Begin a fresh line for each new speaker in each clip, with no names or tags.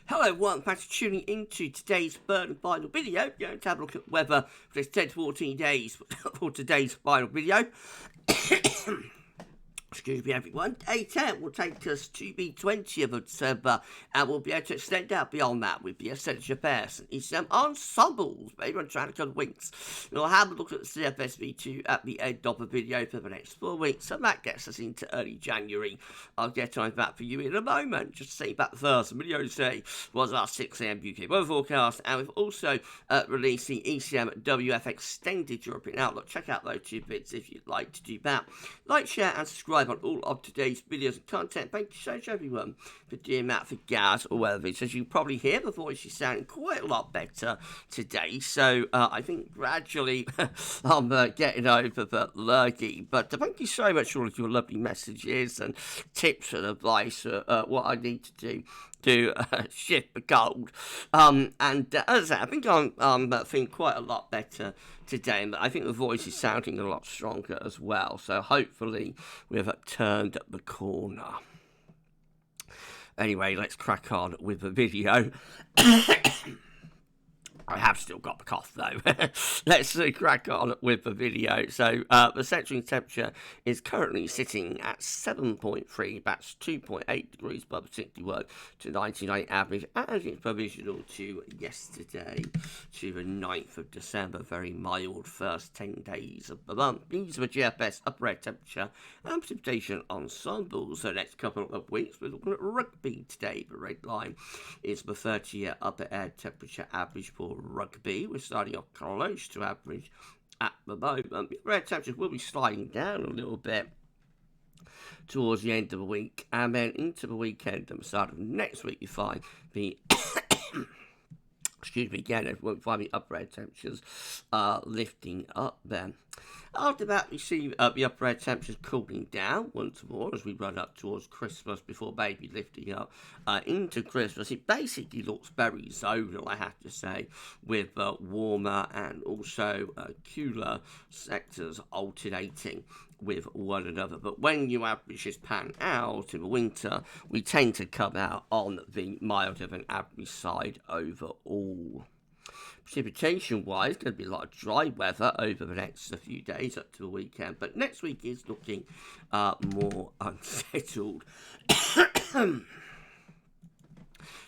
Hello everyone, thanks for tuning into today's third and final video. We're going to have a look at weather for this 10 to 14 days for today's final video. Excuse me everyone, day 10 will take us to the 20th of December and we'll be able to extend out beyond that with the GFS and ECM ensembles, maybe on trying to cut wings. We'll have a look at the CFS V2 at the end of the video for the next 4 weeks, and that gets us into early January. I'll get on that for you in a moment. Just to say that the first video today was our 6 AM UK weather forecast, and we've also released the ECM WF Extended European Outlook. Check out those 2 bits if you'd like to do that. Like, share and subscribe on all of today's videos and content. Thank you so much everyone for doing that for GavsWeatherVids. As you probably hear, the voice is sounding quite a lot better today, so I think gradually I'm getting over the lurgy. But thank you so much for all of your lovely messages and tips and advice what I need to do to shift the cold. And as I say, I think I'm feeling quite a lot better today, and I think the voice is sounding a lot stronger as well, so hopefully we've turned the corner. Anyway, let's crack on with the video. I have still got the cough though. Let's crack on with the video. So the central temperature is currently sitting at 7.3. That's 2.8 degrees above the 61 to 99 average, as it's provisional to yesterday, to the 9th of December. Very mild first 10 days of the month. These are the GFS upper air temperature and precipitation ensembles. So next couple of weeks we're looking at Rugby today. The red line is the 30-year upper air temperature average for Rugby. We're starting off close to average at the moment. The red temperatures will be sliding down a little bit towards the end of the week, and then into the weekend and the start of next week you find the excuse me, again, we'll find the upper air temperatures lifting up then. After that, we see the upper air temperatures cooling down once more as we run up towards Christmas before maybe lifting up into Christmas. It basically looks very zonal, I have to say, with warmer and also cooler sectors alternating with one another. But when you averages pan out in the winter, we tend to come out on the milder than average side overall. Precipitation-wise, going to be a lot of dry weather over the next few days up to the weekend, but next week is looking more unsettled.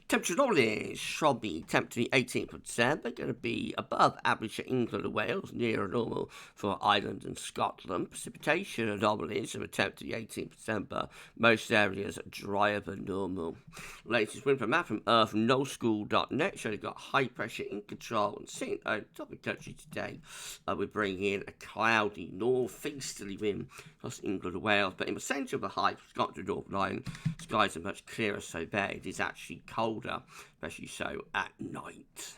Temperature anomalies from the 10th to the 18th of December going to be above average for England and Wales, near normal for Ireland and Scotland. Precipitation anomalies from the 10th to the 18th of December, most areas drier than normal. Latest wind from map from earth.noschool.net showing we've got high pressure in control and sitting over top of the country today. We're bringing in a cloudy northeasterly wind across England and Wales, but in the centre of the high Scotland and Northern Ireland, skies are much clearer, so there it is actually cold, especially so at night.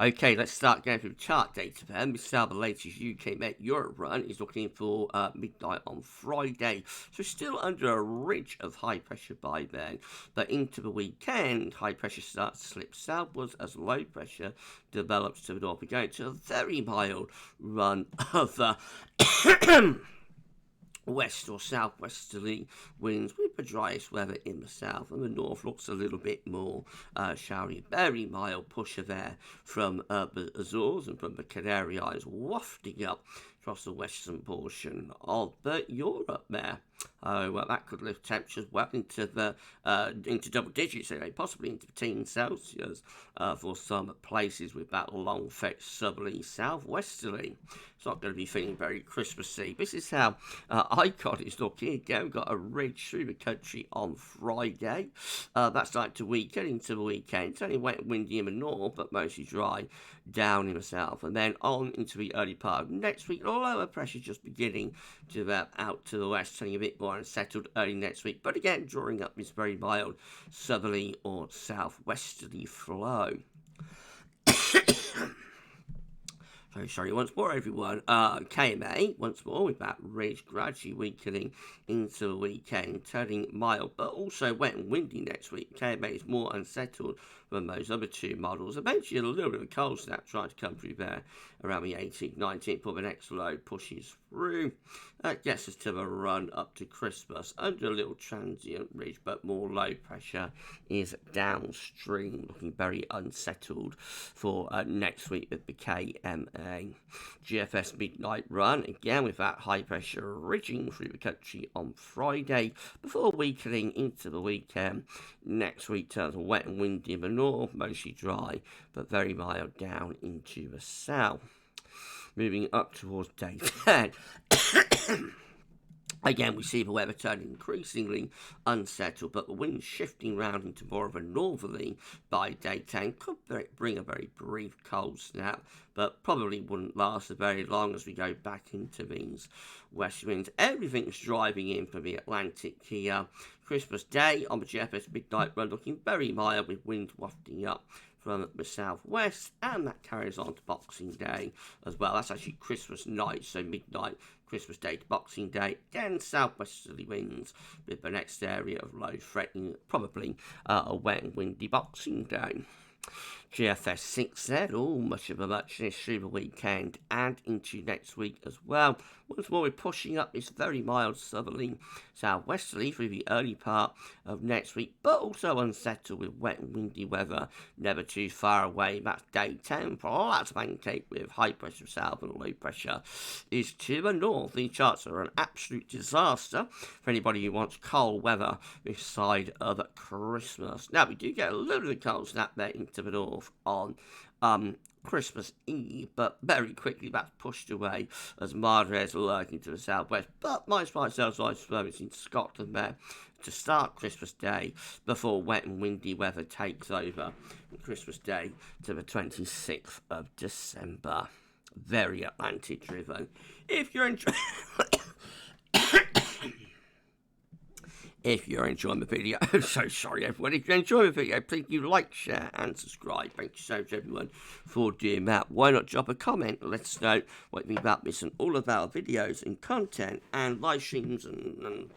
Okay, let's start going through the chart data then. We saw the latest UK Met Europe run is looking for midnight on Friday. So still under a ridge of high pressure by then. But into the weekend, high pressure starts to slip southwards as low pressure develops to the north. We're going to a very mild run of west or southwesterly winds with the driest weather in the south, and the north looks a little bit more showery. Very mild push of air from the Azores and from the Canary Islands wafting up across the western portion of Europe there. Well, that could lift temperatures well into double digits, anyway, possibly into teens Celsius for some places with that long fetched southerly southwesterly. It's not going to be feeling very Christmassy. This is how ICON is looking. Again, we've got a ridge through the country on Friday. That's like to weaken into the weekend. It's only wet and windy in the north, but mostly dry down in the south. And then on into the early part of next week, lower pressure just beginning to develop out to the west, turning a bit more unsettled early next week. But again, drawing up this very mild southerly or southwesterly flow. So sorry once more, everyone. KMA, once more, with that ridge gradually weakening into the weekend, turning mild, but also wet and windy next week. KMA is more unsettled than those other two models. Eventually, a little bit of a cold snap trying to come through there around the 18th, 19th, but the next low pushes through. That gets us to the run up to Christmas under a little transient ridge, but more low pressure is downstream, looking very unsettled for next week with the KMA. GFS midnight run, again with that high pressure ridging through the country on Friday, before weakening into the weekend. Next week turns wet and windy in the north, mostly dry, but very mild down into the south. Moving up towards day 10. Again, we see the weather turning increasingly unsettled, but the wind shifting round into more of a northerly by day 10 could bring a very brief cold snap, but probably wouldn't last very long as we go back into these west winds. Everything's driving in from the Atlantic here. Christmas Day on the GFS midnight run looking very mild with winds wafting up from the southwest, and that carries on to Boxing Day as well. That's actually Christmas night, so midnight, Christmas Day to Boxing Day. Again, southwesterly winds with the next area of low threatening probably a wet and windy Boxing Day. GFS 6 there, much of a muchness through the weekend and into next week as well. Once more, we're pushing up this very mild southerly, southwesterly through the early part of next week, but also unsettled with wet and windy weather, never too far away. That's day 10 for all that's pancake with high pressure south and low pressure is to the north. These charts are an absolute disaster for anybody who wants cold weather this side of Christmas. Now, we do get a little bit of cold snap there into the north on Christmas Eve, but very quickly that's pushed away as mild airs are lurking to the southwest. But my cells is in Scotland there to start Christmas Day before wet and windy weather takes over Christmas Day to the 26th of December. Very Atlantic driven. If you're enjoying If you're enjoying the video, I'm so sorry everyone. If you enjoy the video, please do like, share and subscribe. Thank you so much everyone for doing that. Why not drop a comment? Let us know what you think about this and all of our videos and content and live streams and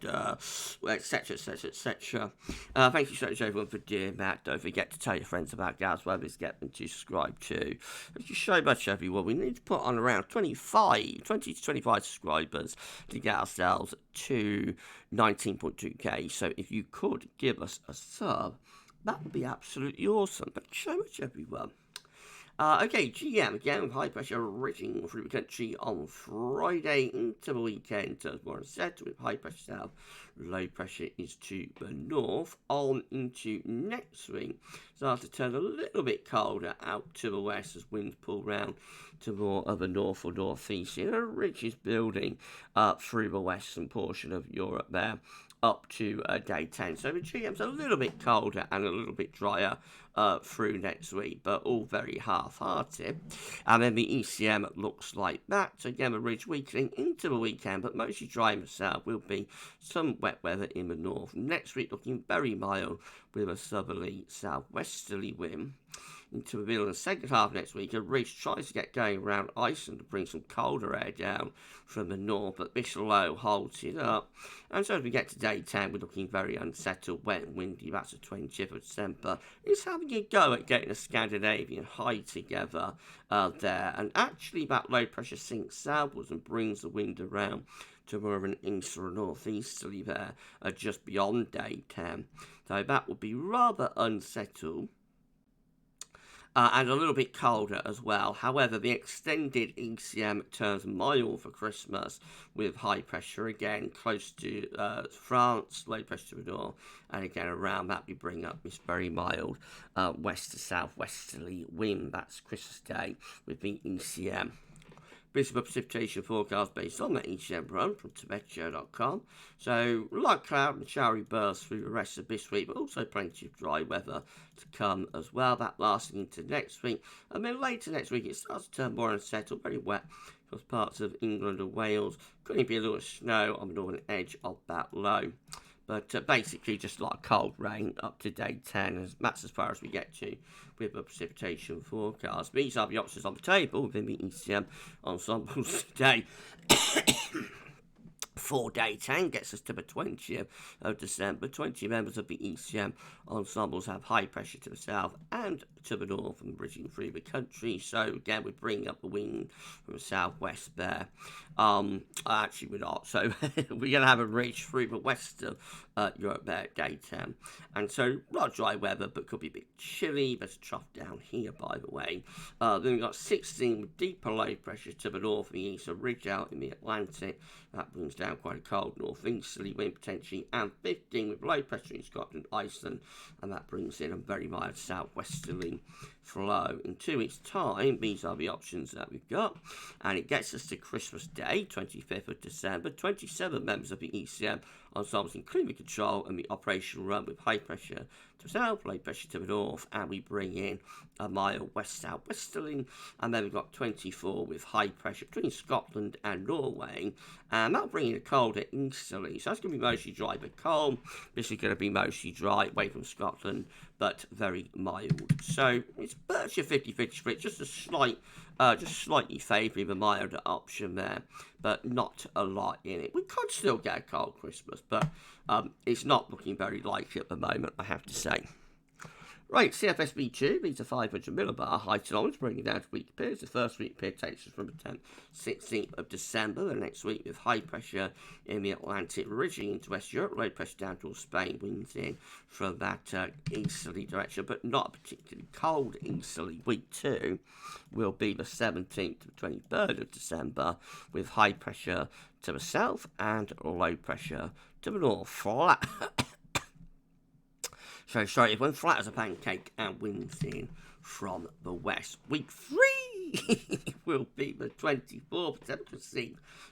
etc, etc, etc. Thank you so much everyone for doing that. Don't forget to tell your friends about GavsWeatherVids, get them to subscribe too. Thank you so much everyone. We need to put on around 20 to 25 subscribers to get ourselves to 19.2k, so if you could give us a sub, that would be absolutely awesome. Thank you so much everyone. Okay, GM again with high pressure ridging through the country on Friday into the weekend. Turns more unsettled with high pressure south, low pressure is to the north. On into next week, starts to turn a little bit colder out to the west as winds pull round to more of a north or northeast. A ridge is building through the western portion of Europe there up to day 10. So the GM's a little bit colder and a little bit drier through next week, but all very half-hearted. And then the ECM looks like that. So again, the ridge weakening into the weekend, but mostly dry in the south. Will be some wet weather in the north. Next week looking very mild with a southerly southwesterly wind. Into the middle of the second half next week, a ridge tries to get going around Iceland to bring some colder air down from the north, but this low holds it up. And so as we get to day 10, we're looking very unsettled, wet and windy. That's the 20th of December. It's having a go at getting a Scandinavian high together there. And actually that low pressure sinks southwards and brings the wind around to more of an east or northeasterly there just beyond day 10. So that would be rather unsettled. And a little bit colder as well. However, the extended ECM turns mild for Christmas with high pressure again close to France, low pressure to the north, and again around that we bring up this very mild west to southwesterly wind. That's Christmas Day with the ECM. This is a precipitation forecast based on that ECM run from Tibetio.com. So, light cloud and showery bursts through the rest of this week, but also plenty of dry weather to come as well. That lasting into next week. And then later next week, it starts to turn more unsettled, very wet across parts of England and Wales. Could be a little snow on the northern edge of that low. But basically, just like cold rain up to day 10, that's as far as we get to with a precipitation forecast. These are the options on the table within the ECM ensembles today. For day 10 gets us to the 20th of December. 20 members of the ECM ensembles have high pressure to the south and to the north and bridging through the country. So again, we're bringing up the wind from the southwest there. Actually, we're not. So we're going to have a ridge through the west of Europe there at day 10. And so, not dry weather, but could be a bit chilly. There's a trough down here, by the way. Then we've got 16 with deeper low pressure to the north and the east, a ridge out in the Atlantic. That brings down quite a cold northeasterly wind potentially, and 15 with low pressure in Scotland, Iceland, and that brings in a very mild southwesterly flow. In 2 weeks' time, these are the options that we've got, and it gets us to Christmas Day, 25th of December. 27 members of the ECM ensembles in climate control and the operational run with high pressure to the south, low pressure to the north, and we bring in a mild west southwesterly, and then we've got 24 with high pressure between Scotland and Norway, and that'll bring in a colder easterly. So that's going to be mostly dry but cold. This is going to be mostly dry away from Scotland, but very mild. So it's virtually a 50-50 split, just slightly favouring the milder option there, but not a lot in it. We could still get a cold Christmas, but it's not looking very likely at the moment, I have to say. Right, CFS V2, these are 500 millibar high tolerance, bringing down to weak periods. The first weak period takes us from the 10th, 16th of December. The next week with high pressure in the Atlantic, ridging into West Europe, low pressure down towards Spain, winds in from that easterly direction, but not particularly cold easterly. Week 2 will be the 17th to 23rd of December, with high pressure to the south and low pressure to the north. Flat. So sorry, it went flat as a pancake and winds in from the west. Week 3 will be the 24th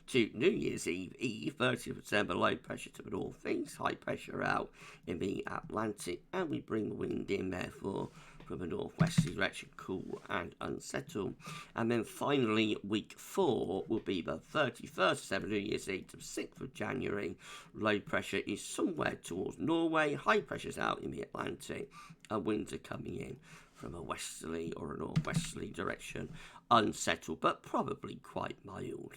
to New Year's Eve, 30th of December, low pressure to the northeast, high pressure out in the Atlantic, and we bring the wind in, therefore, from the northwesterly direction, cool and unsettled. And then finally, week 4 will be the 31st of December, New Year's Eve to the 6th of January. Low pressure is somewhere towards Norway, high pressure's out in the Atlantic, and winds are coming in from a westerly or a northwesterly direction, unsettled, but probably quite mild.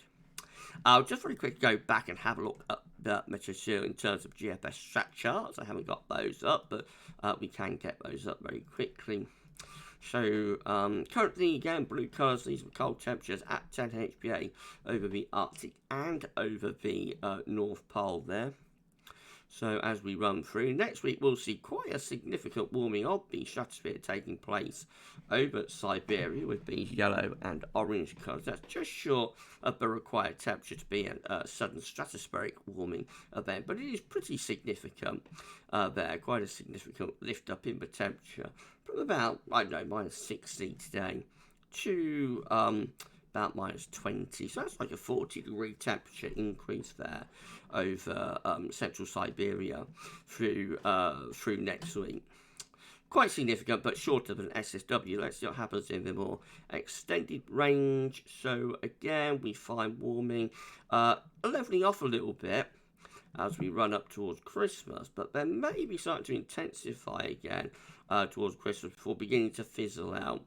I'll just very quick go back and have a look at the Meteor in terms of GFS strat charts. I haven't got those up, but we can get those up very quickly. So currently, again, blue colours, these are cold temperatures at 10 HPA over the Arctic and over the North Pole there. So as we run through, next week we'll see quite a significant warming of the stratosphere taking place over Siberia with these yellow and orange colours. That's just short of the required temperature to be a sudden stratospheric warming event, but it is pretty significant there, quite a significant lift up in the temperature from about, I don't know, minus 60 today to about minus 20, so that's like a 40-degree temperature increase there over central Siberia through next week. Quite significant, but shorter than SSW. Let's see what happens in the more extended range. So again, we find warming leveling off a little bit as we run up towards Christmas, but then maybe starting to intensify again towards Christmas before beginning to fizzle out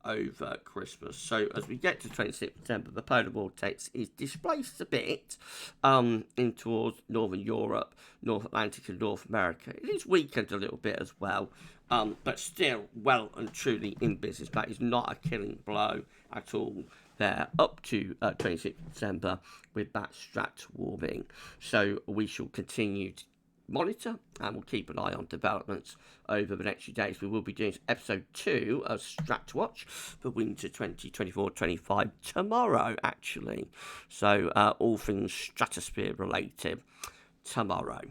over Christmas. So as we get to 26th September, the polar vortex is displaced a bit in towards Northern Europe, North Atlantic and North America. It is weakened a little bit as well, but still well and truly in business. That is not a killing blow at all there up to 26th December with that strat warming. So we shall continue to monitor and we'll keep an eye on developments over the next few days. We will be doing episode 2 of Strat Watch for winter 2024-25 tomorrow, actually. So all things stratosphere related tomorrow.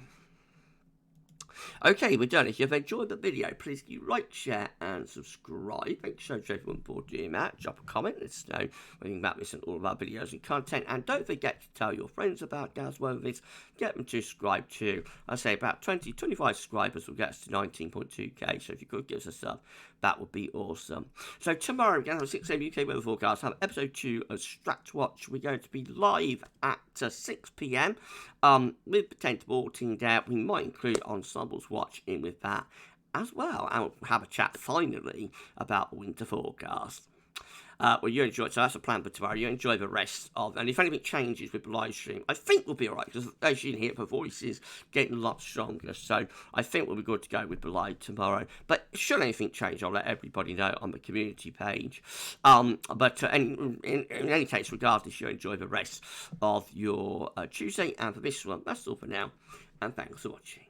Okay, we're done. If you've enjoyed the video, please do like, share, and subscribe. Thanks so much everyone for doing that. Drop a comment, let us know what you think about this and all of our videos and content. And don't forget to tell your friends about GavsWeatherVids. Get them to subscribe too. I say about 25 subscribers will get us to 19.2k. So if you could give us a sub, that would be awesome. So tomorrow, again, on 6 a.m. UK weather forecast, have episode 2 of Stratwatch. We're going to be live at 6 p.m. With potential ball teamed out. We might include ensembles watch in with that as well. And we'll have a chat finally about the winter forecast. Well, you enjoy it, so that's a plan for tomorrow. You enjoy the rest of, and if anything changes with the live stream, I think we'll be alright, because as you can hear, the voice is getting a lot stronger, so I think we'll be good to go with the live tomorrow. But should anything change, I'll let everybody know on the community page. But in any case, regardless, you enjoy the rest of your Tuesday, and for this one, that's all for now, and thanks for watching.